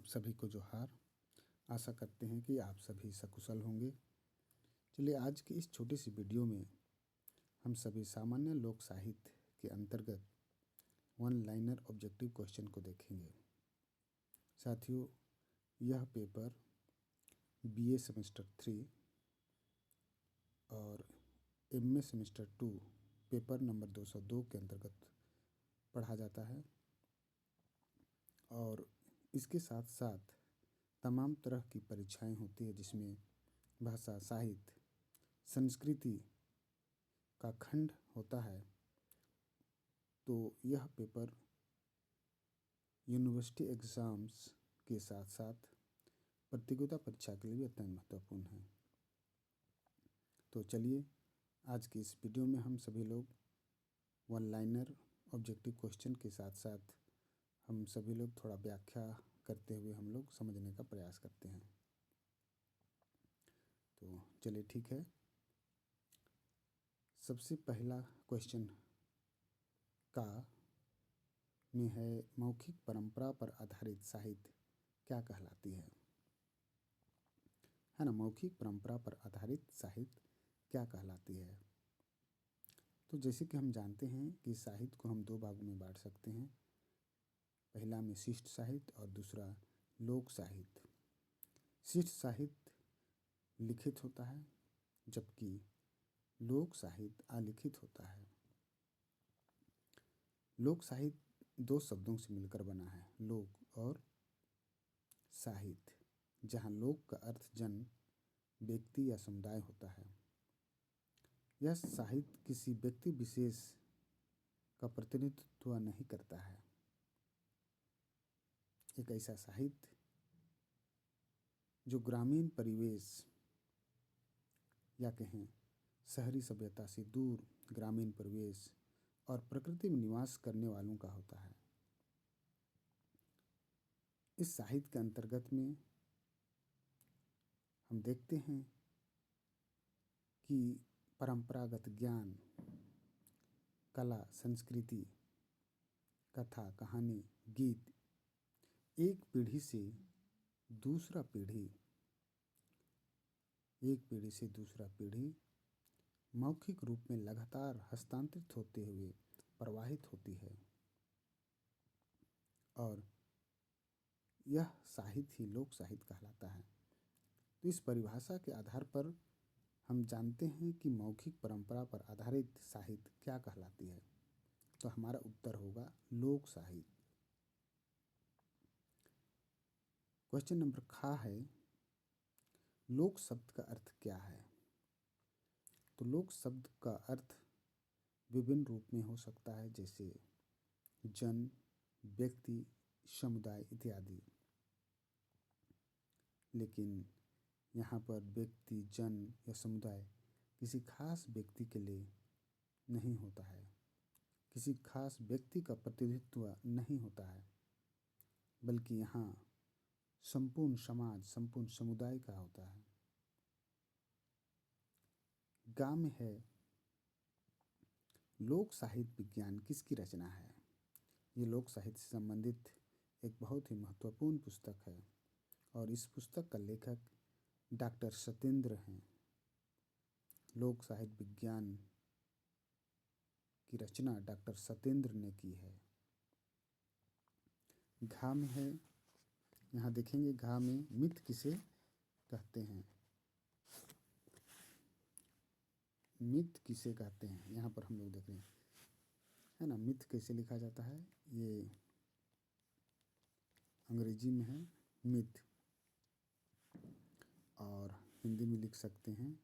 आप सभी को जोहार। आशा करते हैं कि आप सभी सकुशल होंगे। चलिए आज की इस छोटी सी वीडियो में हम सभी सामान्य लोक साहित्य के अंतर्गत वन लाइनर ऑब्जेक्टिव क्वेश्चन को देखेंगे। साथियों, यह पेपर बीए सेमेस्टर 3 और एमए सेमेस्टर 2 पेपर नंबर 202 के अंतर्गत पढ़ा जाता है और इसके साथ साथ तमाम तरह की परीक्षाएं होती है जिसमें भाषा, साहित्य, संस्कृति का खंड होता है। तो यह पेपर यूनिवर्सिटी एग्ज़ाम्स के साथ साथ प्रतियोगिता परीक्षा के लिए भी अत्यंत महत्वपूर्ण है। तो चलिए आज की इस वीडियो में हम सभी लोग वन लाइनर ऑब्जेक्टिव क्वेश्चन के साथ साथ हम सभी लोग थोड़ा व्याख्या करते हुए हम लोग समझने का प्रयास करते हैं। तो चलिए ठीक है। सबसे पहला क्वेश्चन का में है, मौखिक परंपरा पर आधारित साहित्य क्या कहलाती है ना। मौखिक परंपरा पर आधारित साहित्य क्या कहलाती है। तो जैसे कि हम जानते हैं कि साहित्य को हम दो भागों में बांट सकते हैं। पहला में शिष्ट साहित्य और दूसरा लोक साहित्य। शिष्ट साहित्य लिखित होता है जबकि लोक साहित्य अलिखित होता है। लोक साहित्य दो शब्दों से मिलकर बना है, लोक और साहित्य, जहाँ लोक का अर्थ जन, व्यक्ति या समुदाय होता है। यह साहित्य किसी व्यक्ति विशेष का प्रतिनिधित्व नहीं करता है। एक ऐसा साहित्य जो ग्रामीण परिवेश या कहें शहरी सभ्यता से दूर ग्रामीण परिवेश और प्रकृति में निवास करने वालों का होता है। इस साहित्य के अंतर्गत में हम देखते हैं कि परंपरागत ज्ञान, कला, संस्कृति, कथा, कहानी, गीत एक पीढ़ी से दूसरा पीढ़ी मौखिक रूप में लगातार हस्तांतरित होते हुए प्रवाहित होती है और यह साहित्य ही लोक साहित्य कहलाता है। तो इस परिभाषा के आधार पर हम जानते हैं कि मौखिक परंपरा पर आधारित साहित्य क्या कहलाती है। तो हमारा उत्तर होगा लोक साहित्य। क्वेश्चन नंबर ख है, लोक शब्द का अर्थ क्या है। तो लोक शब्द का अर्थ विभिन्न रूप में हो सकता है, जैसे जन, व्यक्ति, समुदाय इत्यादि। लेकिन यहाँ पर व्यक्ति, जन या समुदाय किसी खास व्यक्ति के लिए नहीं होता है, किसी खास व्यक्ति का प्रतिनिधित्व नहीं होता है, बल्कि यहाँ संपूर्ण समाज, संपूर्ण समुदाय का होता है। गा में है, लोक साहित्य विज्ञान किसकी रचना है। ये लोक साहित्य से संबंधित एक बहुत ही महत्वपूर्ण पुस्तक है और इस पुस्तक का लेखक डॉक्टर सत्येंद्र हैं। लोक साहित्य विज्ञान की रचना डॉक्टर सत्येंद्र ने की है। घा में है, यहाँ देखेंगे घा में मिथ किसे कहते हैं। मिथ किसे कहते हैं यहाँ पर हम लोग देख रहे हैं, है ना। मिथ कैसे लिखा जाता है, ये अंग्रेजी में है मिथ और हिंदी में लिख सकते हैं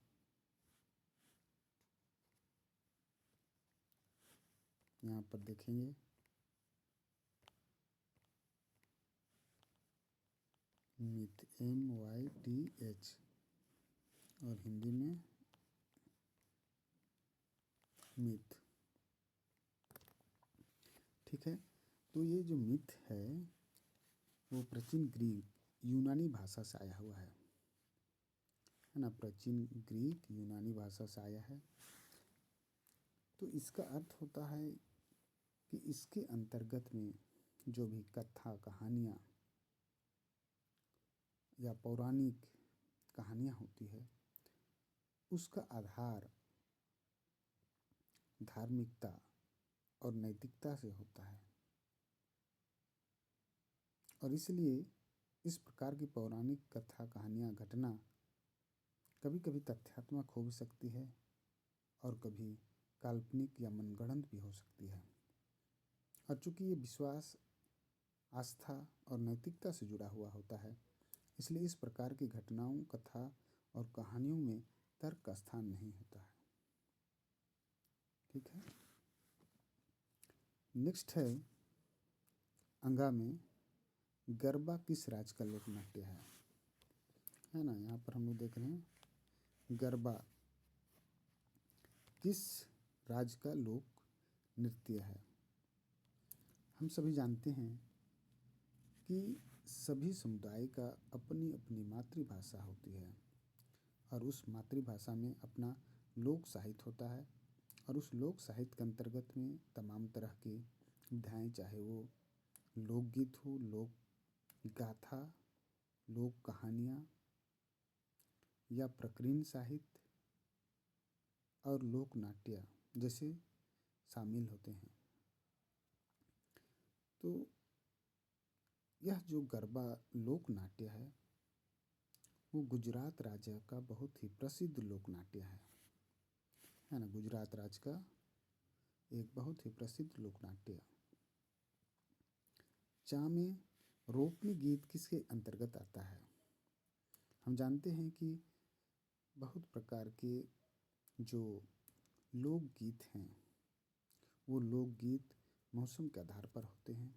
यहाँ पर देखेंगे मिथ, MYTH और हिंदी में मिथ। ठीक है। तो ये जो मिथ है वो प्राचीन ग्रीक यूनानी भाषा से आया हुआ है ना। प्राचीन ग्रीक यूनानी भाषा से आया है। तो इसका अर्थ होता है कि इसके अंतर्गत में जो भी कथा, कहानियाँ या पौराणिक कहानियाँ होती है, उसका आधार धार्मिकता और नैतिकता से होता है। और इसलिए इस प्रकार की पौराणिक कथा कहानियाँ घटना कभी कभी तथ्यात्मक हो भी सकती है और कभी काल्पनिक या मनगढ़ंत भी हो सकती है। और चूंकि ये विश्वास, आस्था और नैतिकता से जुड़ा हुआ होता है, इसलिए इस प्रकार की घटनाओं, कथा और कहानियों में तर्क का स्थान नहीं होता है। ठीक है। नेक्स्ट है अंगा में गरबा किस राज्य का लोक नाट्य है ना। यहाँ पर हम लोग देख रहे हैं गरबा किस राज्य का लोक नृत्य है। हम सभी जानते हैं कि सभी समुदाय का अपनी अपनी मातृभाषा होती है और उस मातृभाषा में अपना लोक साहित्य होता है। और उस लोक साहित्य के अंतर्गत में तमाम तरह की विधाएँ, चाहे वो लोकगीत हो, लोक गाथा, लोक कहानियाँ या प्रकीर्णन साहित्य और लोक नाट्य जैसे शामिल होते हैं। तो यह जो गरबा लोक नाट्य है वो गुजरात राज्य का बहुत ही प्रसिद्ध लोक नाट्य है ना। गुजरात राज्य का एक बहुत ही प्रसिद्ध लोक नाट्य। चा में रोपनी गीत किसके अंतर्गत आता है। हम जानते हैं कि बहुत प्रकार के जो लोकगीत हैं वो लोकगीत मौसम के आधार पर होते हैं,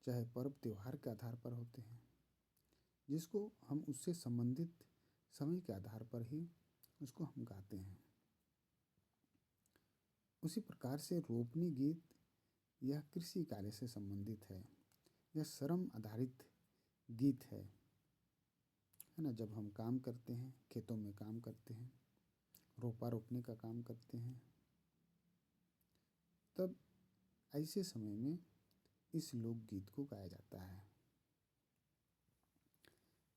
चाहे पर्व त्यौहार के आधार पर होते हैं, जिसको हम उससे संबंधित समय के आधार पर ही उसको हम गाते हैं। उसी प्रकार से रोपनी गीत यह कृषि कार्य से संबंधित है, यह श्रम आधारित गीत है ना। जब हम काम करते हैं, खेतों में काम करते हैं, रोपा रोपने का काम करते हैं, तब ऐसे समय में इस लोकगीत को गाया जाता है।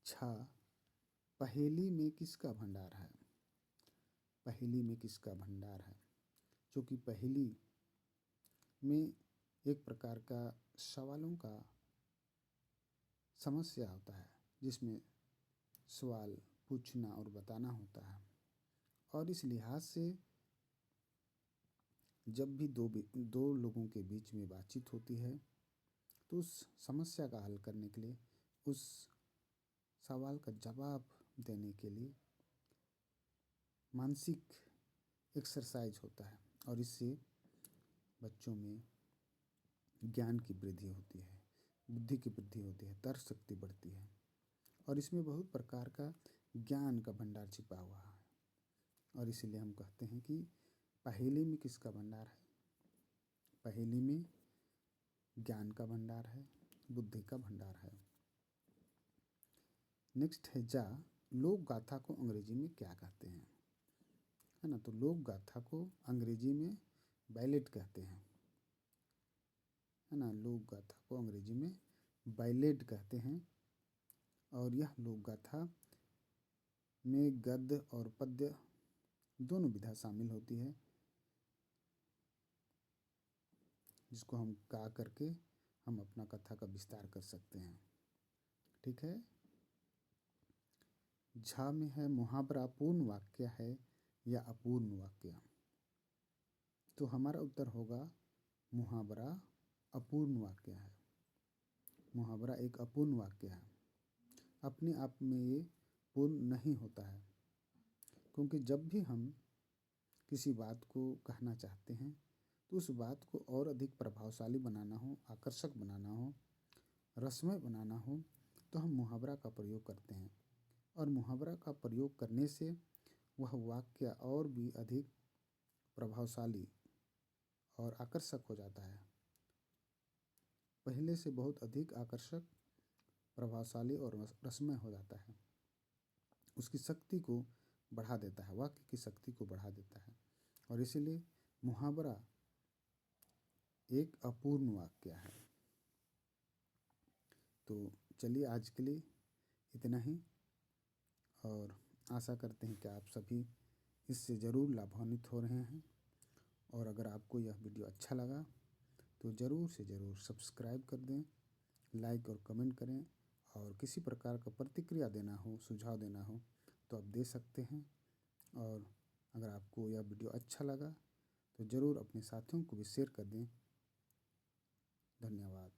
छा पहेली में किसका भंडार है। पहेली में किसका भंडार है। क्योंकि पहेली में एक प्रकार का सवालों का समस्या होता है, जिसमें सवाल पूछना और बताना होता है। और इस लिहाज से जब भी दो लोगों के बीच में बातचीत होती है तो उस समस्या का हल करने के लिए, उस सवाल का जवाब देने के लिए मानसिक एक्सरसाइज होता है। और इससे बच्चों में ज्ञान की वृद्धि होती है, बुद्धि की वृद्धि होती है, तर्क शक्ति बढ़ती है और इसमें बहुत प्रकार का ज्ञान का भंडार छिपा हुआ है। और इसीलिए हम कहते हैं कि पहेली में किसका भंडार है। पहेली में ज्ञान का भंडार है, बुद्धि का भंडार है। नेक्स्ट है जा लोक गाथा को अंग्रेजी में क्या कहते हैं, है ना। तो लोक गाथा को अंग्रेजी में बैलेट कहते हैं, है ना। लोक गाथा को अंग्रेजी में बैलेट कहते हैं। और यह लोक गाथा में गद्य और पद्य दोनों विधा शामिल होती है, जिसको हम गा करके हम अपना कथा का विस्तार कर सकते हैं। ठीक है। झा में है मुहावरा पूर्ण वाक्य है या अपूर्ण वाक्य। तो हमारा उत्तर होगा मुहावरा अपूर्ण वाक्य है। मुहावरा एक अपूर्ण वाक्य है। अपने आप में ये पूर्ण नहीं होता है, क्योंकि जब भी हम किसी बात को कहना चाहते हैं तो उस बात को और अधिक प्रभावशाली बनाना हो, आकर्षक बनाना हो, रसमय बनाना हो, तो हम मुहावरा का प्रयोग करते हैं। और मुहावरा का प्रयोग करने से वह वाक्य और भी अधिक प्रभावशाली और आकर्षक हो जाता है, पहले से बहुत अधिक आकर्षक, प्रभावशाली और रसमय हो जाता है। उसकी शक्ति को बढ़ा देता है, वाक्य की शक्ति को बढ़ा देता है। और इसीलिए मुहावरा एक अपूर्ण वाक्य है। तो चलिए आज के लिए इतना ही, और आशा करते हैं कि आप सभी इससे ज़रूर लाभान्वित हो रहे हैं। और अगर आपको यह वीडियो अच्छा लगा तो ज़रूर से ज़रूर सब्सक्राइब कर दें, लाइक और कमेंट करें, और किसी प्रकार का प्रतिक्रिया देना हो, सुझाव देना हो तो आप दे सकते हैं। और अगर आपको यह वीडियो अच्छा लगा तो ज़रूर अपने साथियों को भी शेयर कर दें। धन्यवाद।